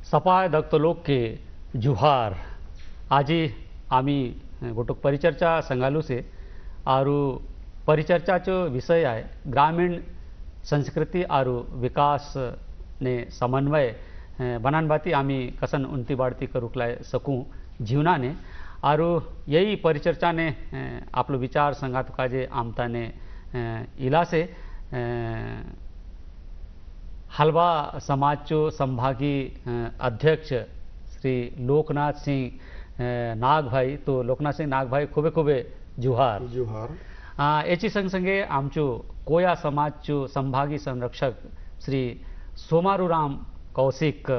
सपाय दक्तलोक के जुहार आजी आम्ही गोटोक परिचर्चा संघालू से आरु परिचर्चाचो विषय आहे ग्रामीण संस्कृति आरु विकास ने समन्वय बनानबाती आम्ही कसन उनती बाड़ती करुकलाय सकूं जीवना ने आरु यही परिचर्चा ने आपलो विचार संगात काजे आमता ने इला से हलवा समाज चो संभागी अध्यक्ष श्री लोकनाथ सिंह नाग भाई तो लोकनाथ सिंह नाग भाई खूबे खूबे जुहार जुहार याची संगे आमचो कोया समाज चो संभागी संरक्षक श्री सोमारूराम कौशिक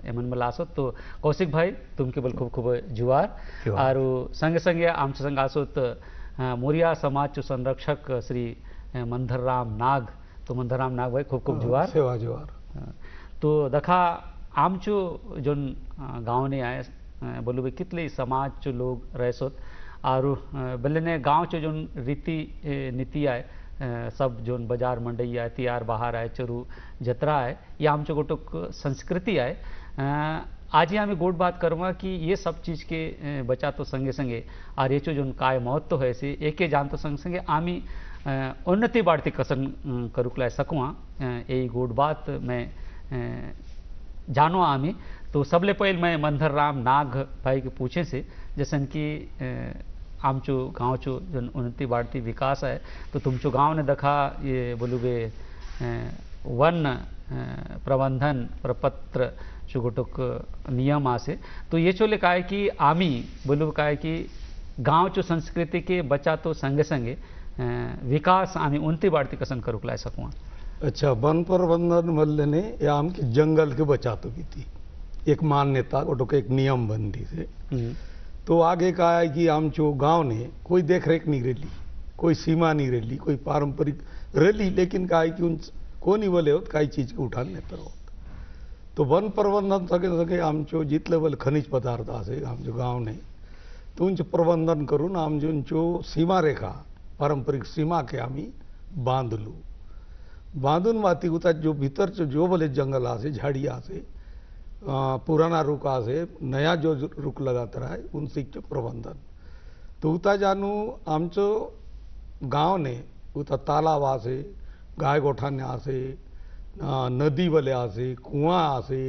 एमन मला असोत तो कौशिक भाई तुमके बल खूब खूब जुहार आरु संगे संगे आमचे संग असोत मोरिया समाज चो संरक्षक श्री मंधरराम नाग तो मंधरराम नाग भाई खूब खूब जुहार सेवा जुहार तो दखा आमचो जोन गाँव ने आए बोलू भाई कितले समाज चो लोग रहसोत आरु बल्ले ने गाँव चो जोन रीति नीति आए सब जोन बाजार मंडई आए तियार बाहर आए चरु जतरा है ये आमचो गोटोक संस्कृति आए आज ही हमें गोट बात करूँगा कि ये सब चीज़ के बचा तो संगे संगे और ये चो जोन काय महत्व है से एक जान तो संग संगे आमी उन्नति बाढ़ती कसन करुकला सकुआ यही गोट बात मैं जानो आमी तो सबले पहले मैं मंधरराम नाग भाई के पूछे से जैसन कि आमचो गाँव चो जो उन्नति बाढ़ती विकास है तो तुमचो गाँव ने देखा ये बोलूगे वन प्रबंधन प्रपत्र जो गोटोक नियम आसे तो ये चोले का है कि आमी बोलू का है कि गाँव चो संस्कृति के बचा तो संगे संगे विकास आमी उन्नति बाढ़ती कसन करुकला सकुआ। अच्छा वन प्रबंधन मल्ले ने या आम के जंगल के बचातो की थी एक मान्यता गोटोक एक नियम बंदी से तो आगे का है कि आम चो गाँव ने कोई देख रेख नहीं रही कोई सीमा नहीं रही कोई पारंपरिक रही लेकिन का है कि उन को नहीं बोले होत कई चीज के उठान नहीं पर होत तो वन प्रबंधन सके सके आम चो जितले बल खनिज पदार्थ आसे आम जो गाँव ने तो उनच प्रबंधन करून आम जो उनचो सीमा रेखा पारंपरिक सीमा के आमी बांधलू बांधून माती उता जो भीतर जो बोले जंगल आसे झाड़ी आसे पुराना रुख आसे नया जो रुख लगाता रहा है उनसे प्रबंधन तो उता जानू आमचो गांव ने उता तालाब आसे गाय गोठाने आसे नदी वाले आसे कुआं आसे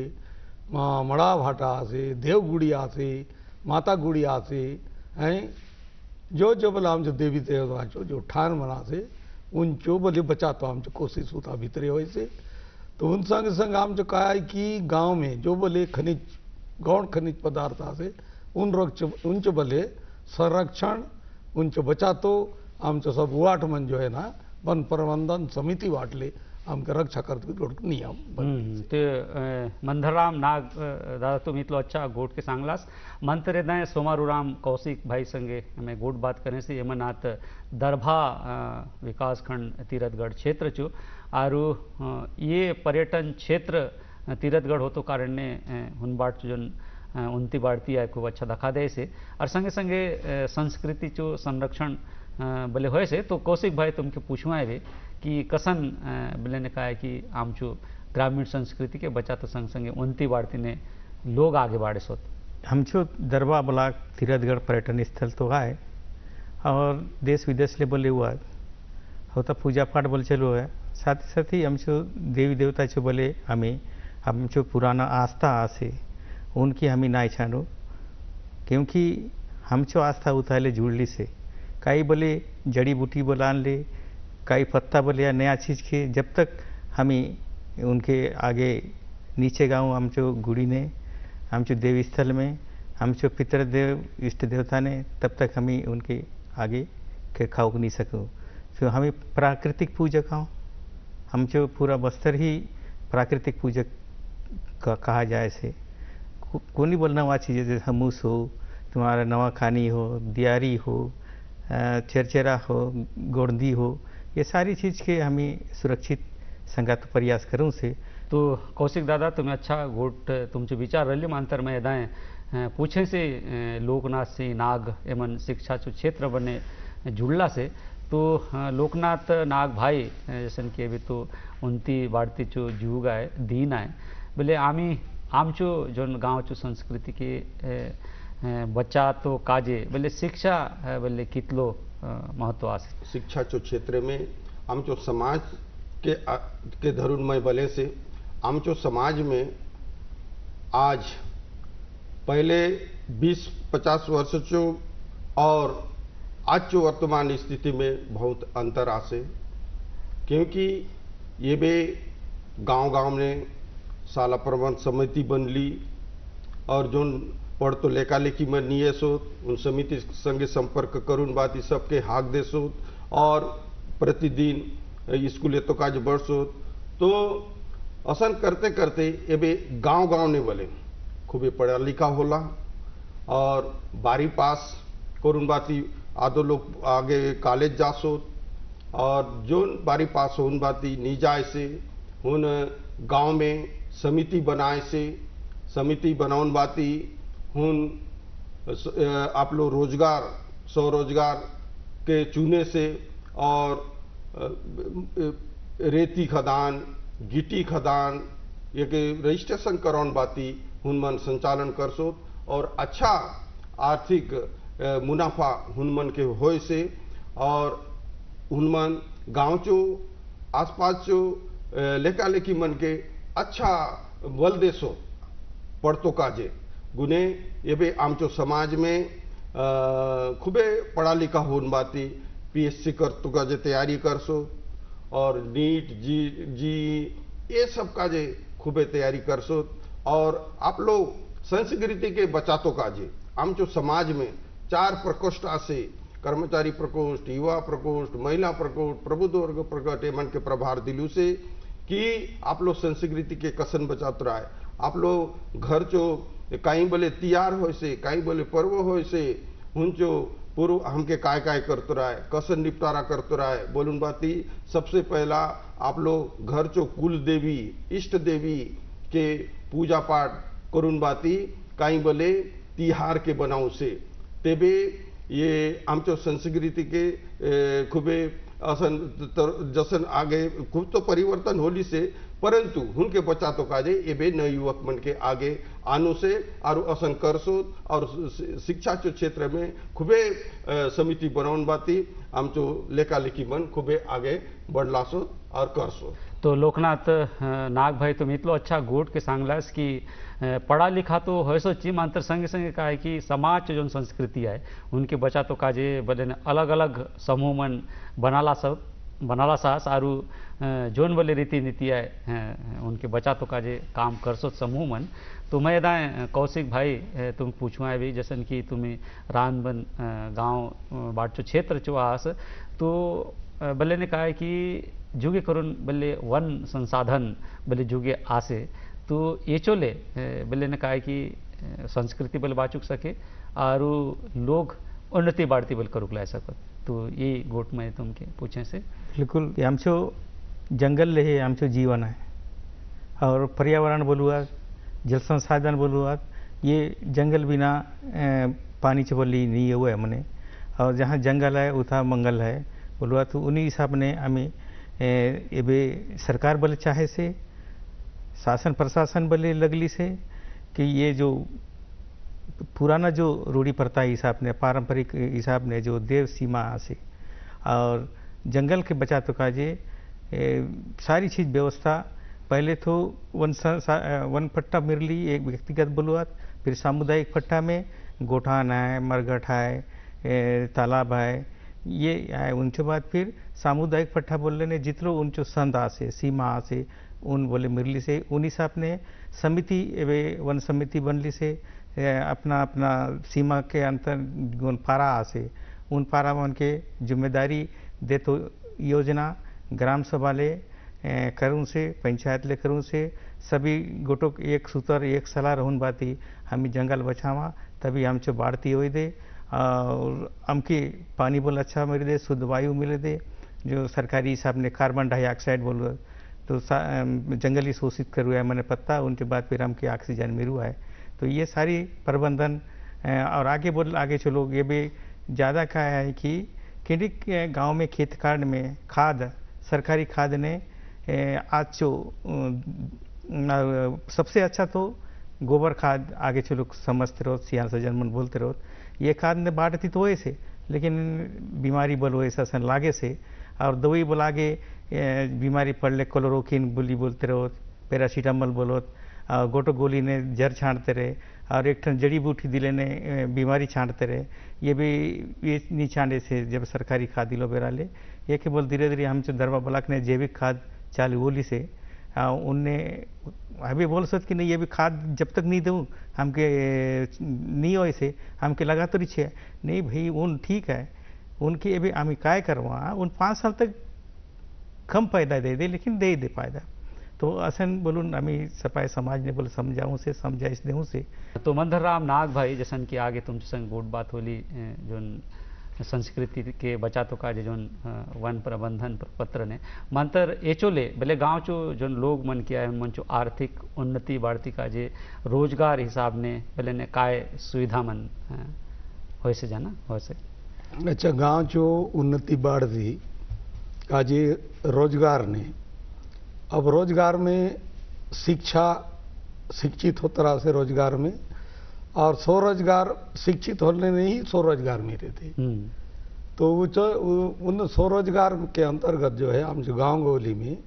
मड़ा भाटा आसे देवगुड़ी आसे माता गुड़ी आसे हैं जो बोला आमचो देवी देवता जो ठान मना से उन जो बोले बचा तो आमचो कोशिश होता भीतरे हो से तो उन संग संग आम जो कहा है कि गांव में जो बोले खनिज गौण खनिज पदार्थ आसे उनचो बोले संरक्षण उनचो बचा तो आमचो सब वाट मन जो है ना वन प्रबंधन समिति वाटले आमके रक्षा करते नियम ते मंधरराम नाग दादा तुम इतलो अच्छा गोट के सांगलास मंत्र दय सोमारूराम कौशिक भाई संगे हमें गोट बात करने से यमनाथ दरभा विकास खंड तीरथगढ़ क्षेत्र चो आरु ये पर्यटन क्षेत्र तीरथगढ़ हो तो कारण ने हुनबाट जो उन्नति बाढ़ती है खूब अच्छा दिखा दे से और संगे संगे संस्कृति चो संरक्षण बोले होए से तो कौशिक भाई तुमके पूछवा है कि कसन बोले ने कहा है कि आमचो ग्रामीण संस्कृति के बचा तो संग संगे उन्नति बाढ़ती ने लोग आगे बढ़े सोत हमचो दरबा ब्लॉक तीरथगढ़ पर्यटन स्थल तो है और देश विदेश ले बोले हुआ होता पूजा पाठ बोले चलो है साथ ही साथ ही हमचो देवी देवता चो बोले हमें हमचो पुराना आस्था आसे उनकी हमें ना छानो क्योंकि हमचो आस्था उतारे जुड़ली से कई बोले जड़ी बूटी बोलान ले कई पत्ता बोले या नया चीज़ के जब तक हमें उनके आगे नीचे गाँव हमचो गुड़ी ने हमचो देवी स्थल में हमचो पितृदेव इष्ट देवता ने तब तक हमें उनके आगे के खाओ नहीं सको तो हमें प्राकृतिक पूजक हूँ हमचो पूरा बस्तर ही प्राकृतिक पूजक का कहा जाए से को नहीं बोलना वहाँ चीज़ें जैसे हमूस हो तुम्हारा नवा खानी हो दियारी हो चरचरा हो गोंदी हो ये सारी चीज़ के हमें सुरक्षित संगत प्रयास करूँ से तो कौशिक दादा तुम्हें अच्छा गोट तुमचे विचार रही मानतर में दाएँ पूछे से लोकनाथ सिंह नाग एमन शिक्षा चो क्षेत्र बने जुड़ला से तो लोकनाथ नाग भाई जैसे कि अभी तो उनती बाढ़ती चो जुग आए दीन आए बोले आमी आमचो जो गाँव चो संस्कृति के बच्चा तो काजे बोले शिक्षा बोले कितलो महत्व आसे शिक्षा चो क्षेत्र में आमचो समाज के धरुणमय बले से आमचो समाज में आज पहले 20-50 वर्ष चो और आज चो वर्तमान स्थिति में बहुत अंतर आसे, क्योंकि ये बे गांव-गांव में शाला प्रबंध समिति बन ली और जो पढ़ तो लेखा लेखी में नहीं सो उन समिति संगे संपर्क करून बात सबके हाक दे सो और प्रतिदिन स्कूल तो काज बढ़ सो तो असन करते करते ये बे गांव-गांव ने बोले खूब पढ़ा लिखा होला और 12 पास करून बाती आधो लोग आगे कॉलेज जा सो और जो 12 पास होन बाती नहीं जाए से हुन गांव में समिति बनाए से समिति बनाउन बाती हुन आप लोग रोजगार स्वरोजगार के चुने से और रेती खदान गिट्टी खदान ये के रजिस्ट्रेशन कराउन बाती हुनमन संचालन कर सो और अच्छा आर्थिक मुनाफा हुनमन के होए से और हुनमन गांव चो आसपास चो लेखा लेखी मन के अच्छा बल देसो पढ़तो काजे गुने ये भी आमचो समाज में खूबे पढ़ा लिखा होन बाती पीएससी कर तो काजे तैयारी कर सो और नीट जी ये सब काजे खूबे तैयारी कर सो और आप लोग संस्कृति के बचातो काजे आमचो समाज में 4 प्रकोष्ठ आसे कर्मचारी प्रकोष्ठ युवा प्रकोष्ठ महिला प्रकोष्ठ प्रबुद्ध वर्ग प्रकोष्ठ मन के प्रभार दिलू से कि आप लोग संस्कृति के कसन बचात रहा है आप लोग घर चो कहीं बोले तियार हो से कहीं बोले पर्व हो से उन चो पूर्व हमके काय करते रहा है कसन निपटारा करते रहा है बोलून बाती सबसे पहला आप लोग घर चो कुल देवी इष्ट देवी के पूजा पाठ करून बाती कहीं बोले तिहार के बनाऊ से तेबे ये आमचो संस्कृति के खूबे असन जसन आगे खूब तो परिवर्तन होली से परंतु उनके बच्चा तो काजे ये बे नए युवक मन के आगे आनो से और असन करसो और शिक्षा के क्षेत्र में खूबे समिति बनाउन बाती आमचो लेखा लेखी मन खूबे आगे बढ़लासो और करसो। तो लोकनाथ नाग भाई तुम इतलो अच्छा गोट के सांगलास की पढ़ा लिखा तो होसो चिम अंतर संगे संगे का है कि समाज जो संस्कृति है उनके बचा तो काजे बोले अलग अलग समूह मन बनाला सास आरु जोन बोले रीति नीति है उनके बचा तो काजे काम करसो समूह मन। तो मैं दाएँ कौशिक भाई तुम पूछुआ है भी जैसन कि तुम्हें रानबन गांव बाट क्षेत्र चो आस तो बल्ले ने कहा है कि जुगे करुण बल्ले वन संसाधन बल्ले जुगे आसे तो ये चोले बल्ले ने कहा है कि संस्कृति बल बाचुक सके और लोग उन्नति बढ़ती बल करुक ला सकत तो ये गोट में तुमके पूछे से बिल्कुल आमचो जंगल रहे आमचो जीवन है और पर्यावरण बोलुआ जल संसाधन बोलुआ ये जंगल बिना पानी चबली नहीं हुआ है मने और जहाँ जंगल है उथा मंगल है बोलुआ तो उन्हीं हिसाब ने हमें एबे सरकार बोले चाहे से शासन प्रशासन बोले लगली से कि ये जो पुराना जो रूढ़ी प्रथा हिसाब ने पारंपरिक हिसाब ने जो देव सीमा से और जंगल के बचा तो काजे सारी चीज़ व्यवस्था पहले तो वन पट्टा मिरली एक व्यक्तिगत बोलुआत फिर सामुदायिक पट्टा में गोठान है मरगठ है तालाब है ये है उनके बाद फिर सामुदायिक पट्टा बोलने ने जितनो उनचो संध आसे सीमा आसे उन बोले मिरली से उन हिसाब ने समिति एवं वन समिति बनली से अपना अपना सीमा के अंतर उन पारा आसे उन पारा मन के जिम्मेदारी दे तो योजना ग्राम सभा ले करूँ से पंचायत ले करूँ से सभी गोटों एक सूत्र एक सलाह रहून बाती हम जंगल बचावा तभी हमचो बाढ़ती हो दे और हमके पानी बोल अच्छा मिले दे शुद्ध वायु मिले दे जो सरकारी हिसाब ने कार्बन डाइऑक्साइड बोल तो जंगली शोषित करू है मैंने पत्ता उनके बाद फिर हमके ऑक्सीजन मिलू है तो ये सारी प्रबंधन और आगे चलो ये भी ज़्यादा क्या है कि किन्हीं गांव में खेत कार्ड में खाद सरकारी खाद ने आज जो सबसे अच्छा तो गोबर खाद आगे चलो समझते रहो, सियान सजन मन बोलते रहो, ये खाद ने बांटती तो वैसे, लेकिन बीमारी बोलो ऐसा सन लागे से, और दवाई बोलागे बीमारी पड़ले क्लोरोकिन बोली बोलते रहो, पैरासीटामोल बोलो, गोटो गोली ने जड़ छांटते रहे, और एक ठन जड़ी बूटी दिले ने बीमारी छांटते रहे, ये भी ये नहीं छांटे से जब सरकारी खाद दिलो बेराले, ये के बोल धीरे धीरे हम जो दरबा ब्लॉक ने जैविक खाद चालू बोली से उनने अभी बोल सकते कि नहीं ये भी खाद जब तक नहीं दूँ हमके नहीं हो ऐसे हमके लगा तो रिछे नहीं भाई उन ठीक है उनकी अभी हम काय करवा उन 5 साल तक कम पैदा दे लेकिन दे फायदा तो असन बोलून आम्ही सपाय समाज ने बोल समझाऊं से समझाइश देऊं से तो मंदरराम नाग भाई जैसन कि आगे तुमसे संग गोट बात होली जो संस्कृति के बचातो का जो वन प्रबंधन पत्र ने मंतर एचोले भले गांव चो जो लोग मन किया है मन चो आर्थिक उन्नति बढ़ती का जे रोजगार हिसाब ने भले ने काय सुविधा मन हो से जाना हो से अच्छा गांव चो उन्नति बढ़ती का जे रोजगार ने अब रोजगार में शिक्षित हो तरह से रोजगार में और स्वरोजगार शिक्षित होने में ही स्वरोजगार में रहते तो उन स्वरोजगार के अंतर्गत जो है हम जो गाँव गोली में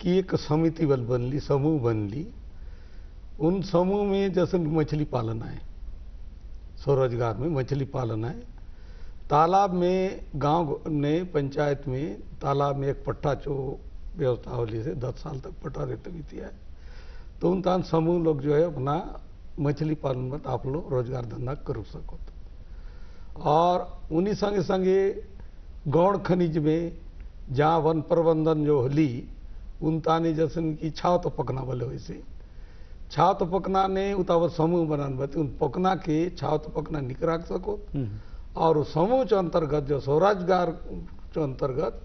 कि एक समिति बन ली समूह बन ली उन समूह में जैसे मछली पालन है स्वरोजगार में मछली पालन है तालाब में गांव ने पंचायत में तालाब में एक पट्टा चो व्यवस्था होली से 10 साल तक पट्टा रहते बीती है तो उन तान समूह लोग जो है अपना मछली पालन में आप लोग रोजगार धंधा कर सको और उन्हीं संगे संगे गौड़ खनिज में जहाँ वन प्रबंधन जो होली उन ताने जैसे की छाव तो पकना बोले वैसे छाव तो पकना ने उतावर समूह बनाने बते उन पकना के छाव तो पकना निकरा सको और उस समूह के अंतर्गत जो स्वरोजगार के अंतर्गत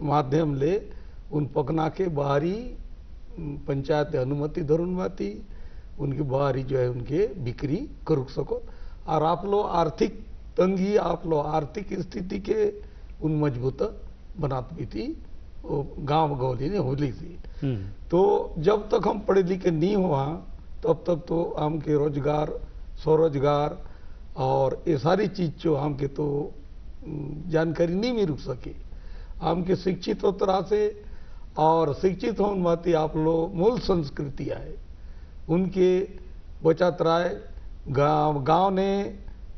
माध्यम ले उन पकना के बाहरी पंचायत अनुमति धरून बाती उनकी बाहरी जो है उनके बिक्री कर सको और आप लोग आर्थिक तंगी आप लोग आर्थिक स्थिति के उन मजबूत बनात भी थी गांव गौली ने होली थी तो जब तक हम पढ़े लिखे नहीं हुआ तब तक तो हम के रोजगार स्वरोजगार और ये सारी चीज जो हम के तो जानकारी नहीं मिल सके हम के शिक्षित हो तरह से और शिक्षित होने बाती आप लोग मूल संस्कृति आए उनके बचत राय गांव ने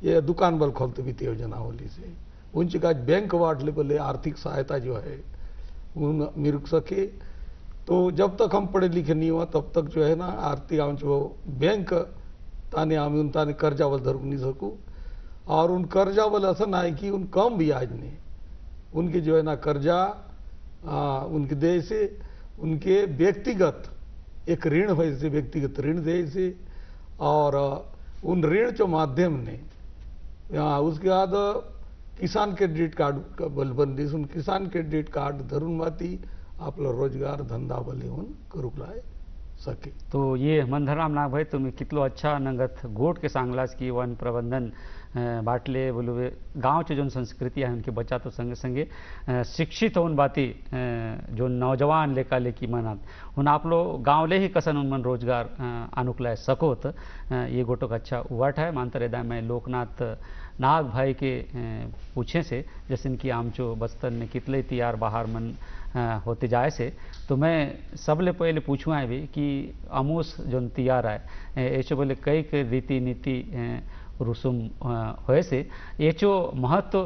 ये दुकान बल खोलते भी योजना होली से उनकी का बैंक वार्ड लेवल आर्थिक सहायता जो है उन मिल सके तो जब तक हम पढ़े लिखे नहीं हुआ तब तक जो है ना आर्थिक जो बैंक ताने हम उन ताने कर्जा बल धर नहीं सकूँ और उन कर्जा बल ऐसा ना है कि उन कम ब्याज ने उनके जो है ना कर्जा उनके दे से उनके व्यक्तिगत एक ऋण हो से व्यक्तिगत ऋण दे से और उन ऋण के माध्यम ने उसके बाद किसान क्रेडिट कार्ड का बल बन दी उन किसान क्रेडिट कार्ड धरून माती आप लोग रोजगार धंधा बले उन करूक लाए सके तो ये मंदरराम नाग भाई तुम्हें कितलो अच्छा नंगत गोट के सांगलास की वन प्रबंधन बाटले बोलो गाँव च जो संस्कृति है उनके बच्चा तो संगे संगे शिक्षित हो उन बाती जो नौजवान लेका लेकी मनत उन आप लोग गाँव ले ही कसन उन मन रोजगार अनुकूल सकोत ये गोटो का अच्छा उवाट है मानतर एदा में लोकनाथ नाग भाई के पूछे से जैसे इनकी आमचो बस्तर ने कितले तैयार बाहर मन होते जाए से तो मैं सबले पहले पूछूँ है भी कि अमूस जो तैयार है ऐसे बोले कई रीति नीति रुसुम होए से एचो महत्व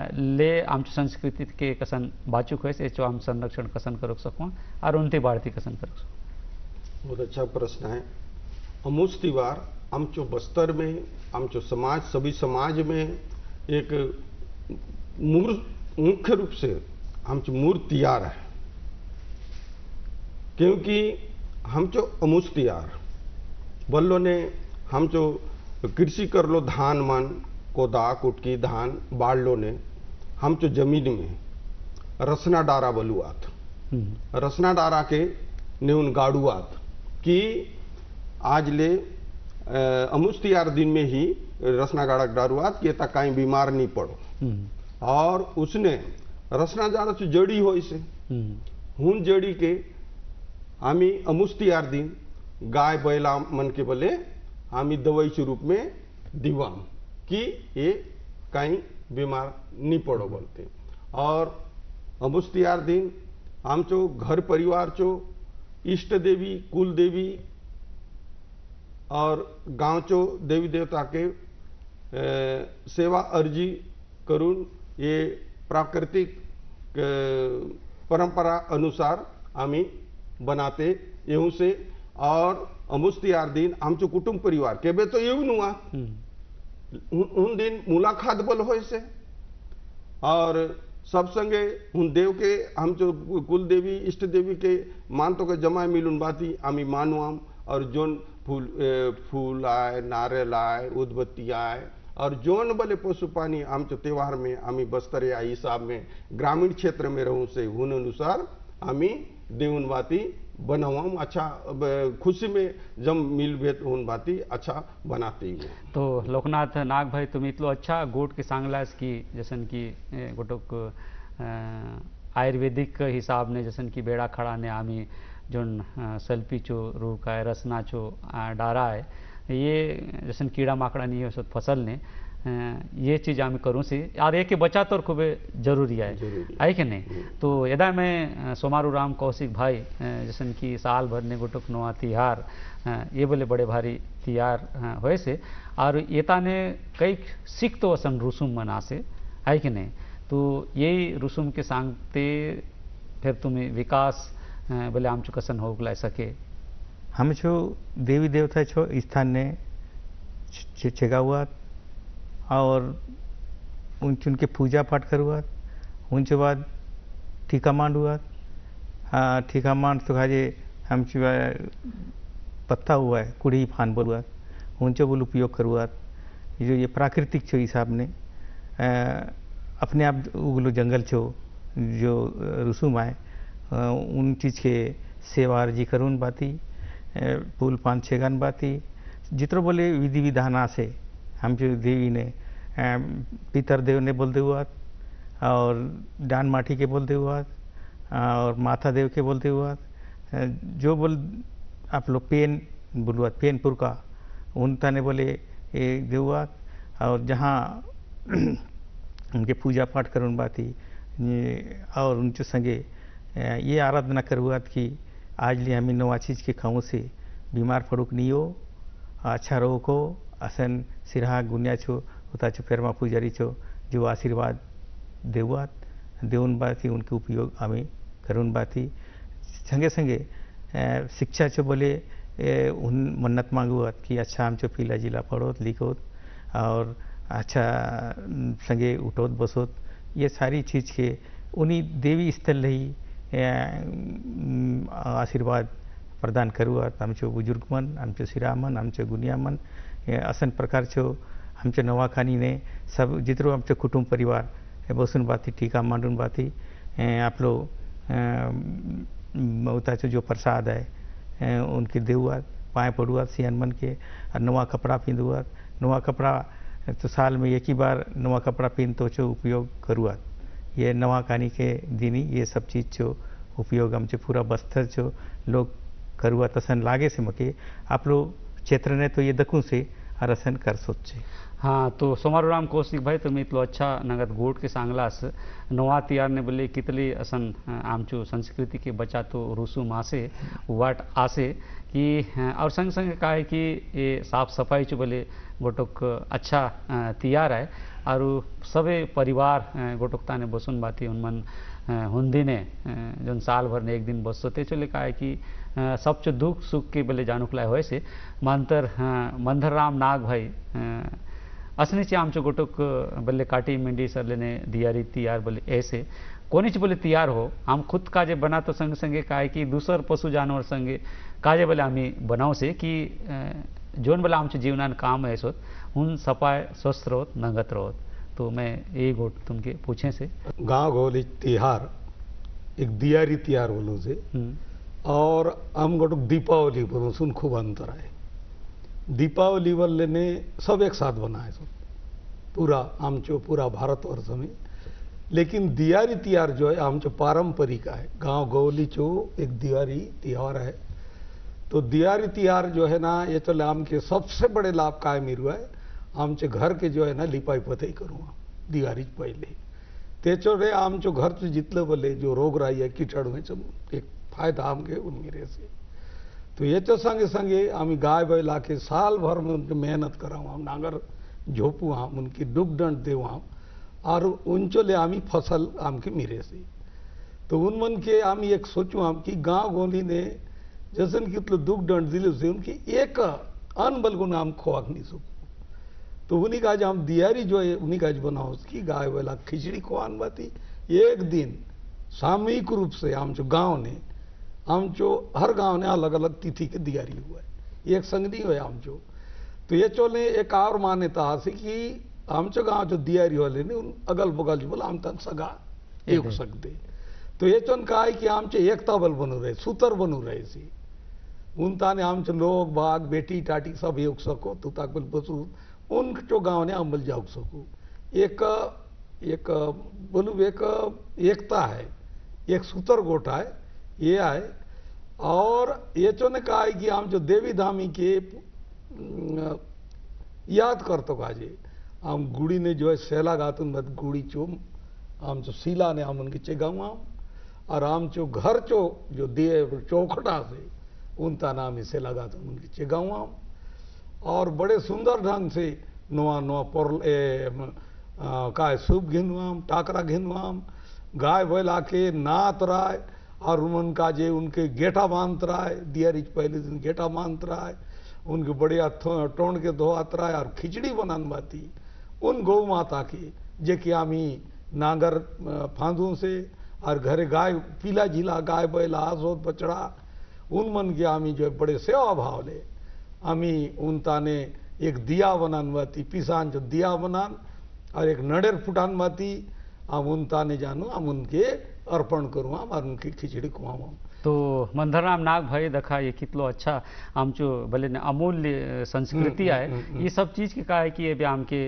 ले आम संस्कृति के कसन बाचुक होए से एचो आम संरक्षण कसन करो सको और उनती बाढ़ती कसन करो सको बहुत अच्छा प्रश्न है अमूस त्योहार आमचो बस्तर में आमचो समाज सभी समाज में एक मुख्य रूप से आमचो मूर्त त्योहार है क्योंकि हम जो अमूस त्योहार बल्लो ने हम जो कृषि कर लो धान मन कोदा कुटकी धान बाढ़ लो ने हम जो जमीन में रसना डारा बलुआत रसना डारा के ने उन गाड़ुआत कि आज ले अमूस त्योहार दिन में ही रसना गाड़ा डारुआत कि तक कहीं बीमार नहीं पड़ो और उसने रसना डारा से जड़ी हो इसे हुन जड़ी के आमी अमूस त्योहार दिन गाय बैला मन के बोले आम्ही दवाईच्या रूप में दिवाम कि ये कहीं बीमार नहीं पड़ो बोलते। और अमुस्तियार दिन आमचो घर परिवार चो इष्ट देवी कुल देवी और गांव चो देवी देवता के सेवा अर्जी करून ये प्राकृतिक परंपरा अनुसार आम्ही बनाते येऊ से। और अमुस्तियार दिन आमचो कुटुंब परिवार केबे तो येऊ नुआ उन दिन मुलाकात बोल होय से और सब संगे उन देव के हम जो कुल देवी इष्ट देवी के मान तो के जमा मिलून बाती आम्ही मानवाम। और जोन फूल आए नारियल आए उदबत्ती आए और जोन बले पशु पानी आमचो त्योहार में आम्ही बस्तर या हिसाब में ग्रामीण क्षेत्र में रहूं से उन अनुसार आम्ही देऊन बाती बनावाम। अच्छा खुशी में जम मिल भेट होऊन बाती अच्छा बनाते ही। तो लोकनाथ नाग भाई तुम्ही इतलो अच्छा गोट के सांगलास की जसन की गोटोक आयुर्वेदिक हिसाब ने जसन की बेड़ा खड़ा ने आम्ही जोन सल्पीचो रूख आहे रसनाचो डारा आहे ये जसन कीड़ा माकड़ा नहीं हो फसल ने ये चीज़ आम्ही करूँ से और एक बचा तो खूब जरूरी है कि नहीं। तो यदा मैं सोमारू राम कौशिक भाई जैसन कि साल भर ने गोटुक नवा तिहार ये बोले बड़े भारी तिहार होए से और येता ने कई सिख तो असन रुसुम मना से है कि नहीं। तो यही रुसुम के सांगते फिर तुम्हें विकास बोले आमचो कसन हो गला सके हम जो देवी देवता छो स्थान ने चेगा हुआ और उनके पूजा पाठ करुआ उनके बाद टीका मांड हुआ। हाँ टीका मांड तो खाजे हम पत्ता हुआ है कुड़ी फान बोलुआ उनसे बोल उपयोग करुआ। जो ये प्राकृतिक छो हिसाब ने अपने आप उगलो जंगल छो जो रसूम आए उन चीज़ के सेवा अर्जी करून बाती फूल पान छेगन बाती जितरो बोले विधि विधाना से हम जो देवी ने पितर देव ने बोलते हुआ और डान माटी के बोलते हुआ और माथा देव के बोलते हुआ जो बोल आप लोग पेन बोलुआ पेनपुर का उनता ने बोले ये देवा और जहाँ उनके पूजा पाठ करून बाती और उनके संगे ये आराधना करुआत कि आज लिए हमें नवा चीज़ के खाऊं से बीमार पड़ुक नहीं हो अच्छा रहो को असन सिरहा गुनिया छो उता छो फेरमा पुजारी छो जो आशीर्वाद देवात देउन बाती उनके उपयोग हमें करून बाती संगे संगे शिक्षा छो बोले उन मन्नत मांगुआत कि अच्छा हम छो पीला जिला पढ़ोत लिखोत और अच्छा संगे उठोत बसोत ये सारी चीज़ के उन्हीं देवी स्थल रही आशीर्वाद प्रदान करुआत आमचो बुजुर्ग मन आमचो सिरामन आमचो गुनियामन असन प्रकार छो आमच्या नवाखानी ने सब जितरो आमचो कुटुंब परिवार बसून बाती टीका मांडून बाती आपलो उताचो जो प्रसाद है उनके देवात पाए पड़ुआत सियान मन के और नवा कपड़ा पिंधुआत नवा कपड़ा तो साल में एक ही बार नवा कपड़ा पिन तो चो उपयोग करुआत ये नवा खानी के दिनी ये सब चीज़ चो उपयोग हमचे पूरा बस्तर चो लोग करुआ तसन लागे से मके आप लोग क्षेत्र ने तो ये दखूं से अरसन कर सोचे। हाँ तो सोमारू राम कौशिक भाई तुम्ही इतलो अच्छा नगद गोट के सांगलास नवा तिहार ने बोले कितली असन आमचो संस्कृति के बचा तो रुसुम आसे वाट आसे कि और संग संग का है कि ये साफ सफाई चो बोले गोटोक अच्छा तिहार है और सबे परिवार गोटोकता ने बसुन बाती उनमन हुंदी ने जो साल भर ने एक दिन बसते चले का है कि सब चो दुख सुख के बोले जानुकलाय होए से मंतर मंदर राम नाग भाई असनी चे आमचो गोटोक बोले काटी मिंडी सरले ने दियारी तिहार बोले ऐसे कोनीच बोले तिहार हो हम खुद काजे बना तो संग संगे का है कि दूसर पशु जानवर संगे काजे बोले आम्ही बनाव से कि जोन बोला आमचे जीवनान काम है सोत उन सपाय स्वस्थ रहोत नंगत रहोत। तो मैं ये गोट तुमके पूछे से गाँव गौली तिहार एक दियारी तिहार बोलो से और हम गोटुक दीपावली बोलो सुन खूब अंतर है। दीपावली वाले ने सब एक साथ बनाए सब पूरा आमचो पूरा भारतवर्ष में, लेकिन दियारी तिहार जो है आमचो पारंपरिक है। गांव गौली चो एक दिवारी तिहार है तो दिवाळी तिहार जो है ना ये तो आमके सबसे बड़े लाभ काय मिरू आहे आमचे घर के जो है ना लिपाई पताई करू दिवाळीच पहिले त्याच्यावर आमच्या घरचं जितलं बोले जो रोगराई आहे किटाणूचं एक फायदा आमके उनमिरे से तो याच्या संगे संगे आम्ही गाय बैल आके साल भर में उनके मेहनत कराऊ हम नांगर झोपू हम उनकी दुख दंड देव हम और उनचोले आम्ही फसल आमके मिरे से तो उन मन के आम्ही एक सोचू हम कि गांव गोली ने जसन कितलं दुख दंड दिले से उनकी एक अन्न बलगुण हम खोवाक नहीं सकू तो उन्हीं का आज हम दियारी जो है उन्हीं का आज बनाओ उसकी गाय वाला खिचड़ी खोवान बाती एक दिन सामूहिक रूप से हम जो गांव ने हम जो हर गांव ने अलग अलग तिथि के दियारी हुआ है एक संग नहीं हुआ हम जो तो ये चोले एक और मान्यता है कि आमच्या गांव जो दियारी वाले ने उन अगल बगल जो बोला हम तन सगा एक सकते तो ये चोन का है कि आमचे एकता बल बनू रहे सूतर बनू रहे सी उन ताने आमचे लोग बाग बेटी टाटी सब एक सको तू ताक बल बसू उन जो गांव ने अंमल जाऊ सकू एक एक बोलू एक एकता है एक सूतर गोटा है ये है और ये चो ने कहा है कि हम जो देवी धामी के याद करतो काजे हम गुड़ी ने जो है सेला गातून मत गुड़ी चो हम जो सीला ने हम उनके चेगाऊ हम और हम जो घर चो जो दिए चौखटा से उनका नाम ही सेला गातून उनके चेगाऊ हम और बड़े सुंदर ढंग से नोआ नोआ पोरल काय सूप घिनवाम टाकरा घिनवाम गाय बैल आके नात राय और उनका जे उनके गेटा बांध रहा है दियारी पहले दिन गेटा बांध रहा है उनके बड़े टोन के धोआत रहा है और खिचड़ी बनान बाती उन गौ माता की जे कि आमी नांगर फांदू से और घरे गाय पीला झीला गाय बैल आसोद बचड़ा उन मन के आमी जो बड़े सेवा भाव ले आमी उन ताने एक दिया बनान बाती पिसान जो दिया बनान और एक नडेर फुटान बाती हम उन ताने जानू हम उनके अर्पण करूँ और उनकी खिचड़ी खुआऊ तो मंदरराम नाग भाई देखा ये कितलो अच्छा आमचो भले ने अमूल्य संस्कृति आहे ये सब चीज़ के का है कि ये भी आमके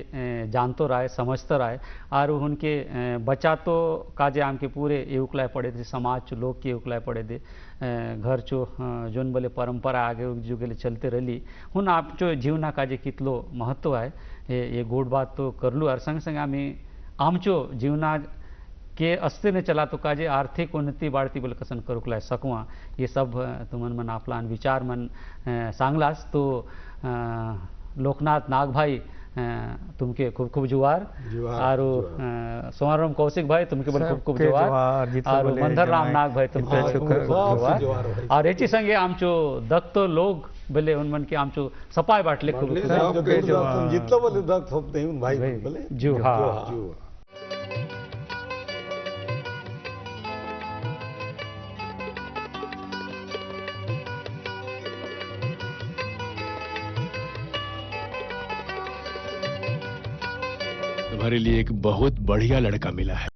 जानतो रहा है समझतो रहा है और उनके बचातो काजे आमके पूरे एवकलाय पड़े थे समाज चो लोग के एवकलाय पड़े थे घर चो जोन बोले परंपरा आगे जो गेले चलते रही हुन आमचो जीवना काजे कितलो महत्व आहे ये गोड बात तो करलू और संग संग आम्ही आमचो जीवना के असते ने चला तो काजे आर्थिक उन्नती वाढती बोल कसन करूकलाय सकवा ये सब तुमन मन आपला विचार मन सांगलास तो लोकनाथ नाग भाई तुमके खूब खूब जुवार और सोमाराम कौशिक भाई तुमके बोल खूब खूब जुवार और मंदरराम नाग भाई तुमके जुवार और याची संगे आमचो दत्तो लोग बोले उन मन के आमचो सपाय बाटले खूब जितलं बोले दत्त होत नाही भाई बोले जो हाँ तुम्हारे लिए एक बहुत बढ़िया लड़का मिला है।